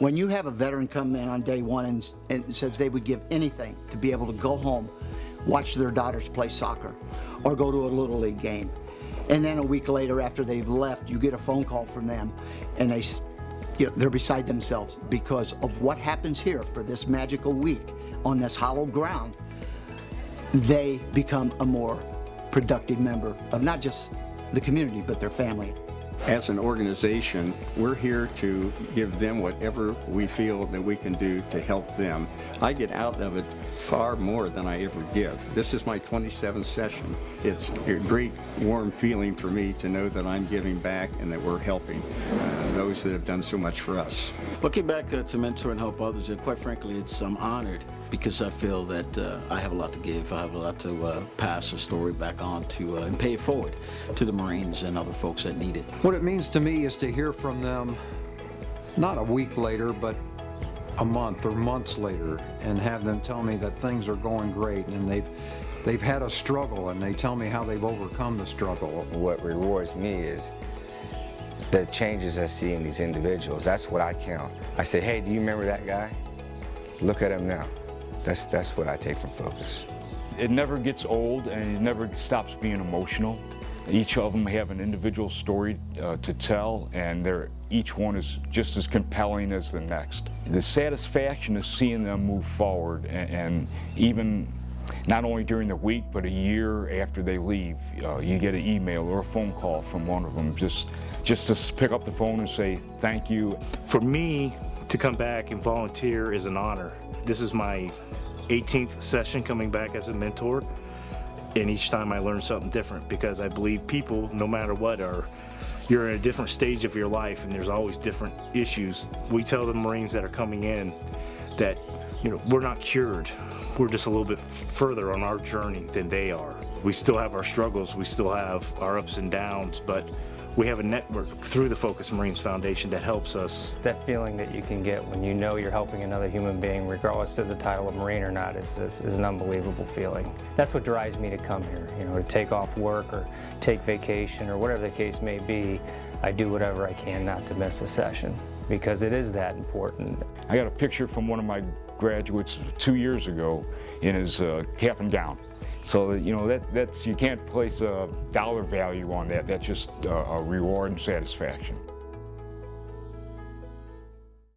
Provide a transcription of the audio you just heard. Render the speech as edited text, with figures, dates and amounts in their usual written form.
When you have a veteran come in on day one and says they would give anything to be able to go home, watch their daughters play soccer, or go to a Little League game, and then a week later after they've left, you get a phone call from them, and they're beside themselves because of what happens here for this magical week on this hallowed ground. They become a more productive member of not just the community, but their family. As an organization, we're here to give them whatever we feel that we can do to help them. I get out of it far more than I ever give. This is my 27th session. It's a great warm feeling for me to know that I'm giving back and that we're helping those that have done so much for us. Looking back to mentor and help others, and quite frankly, I'm honored because I feel that I have a lot to give. I have a lot to pass the story back on to and pay it forward to the Marines and other folks that need it. What it means to me is to hear from them, not a week later, but a month or months later, and have them tell me that things are going great and they've had a struggle, and they tell me how they've overcome the struggle. What rewards me is the changes I see in these individuals. That's what I count. I say, hey, do you remember that guy? Look at him now. That's what I take from Focus. It never gets old, and it never stops being emotional. Each of them have an individual story to tell, and each one is just as compelling as the next. The satisfaction is seeing them move forward, and even not only during the week, but a year after they leave, you get an email or a phone call from one of them just to pick up the phone and say thank you. For me to come back and volunteer is an honor. This is my 18th session coming back as a mentor, and each time I learn something different, because I believe people, no matter what, you're in a different stage of your life, and there's always different issues. We tell the Marines that are coming in that, we're not cured. We're just a little bit further on our journey than they are. We still have our struggles, we still have our ups and downs, but we have a network through the Focus Marines Foundation that helps us. That feeling that you can get when you know you're helping another human being, regardless of the title of Marine or not, is an unbelievable feeling. That's what drives me to come here, to take off work or take vacation or whatever the case may be. I do whatever I can not to miss a session, because it is that important. I got a picture from one of my graduates 2 years ago in his cap and gown. So, that's you can't place a dollar value on that. That's just a reward and satisfaction.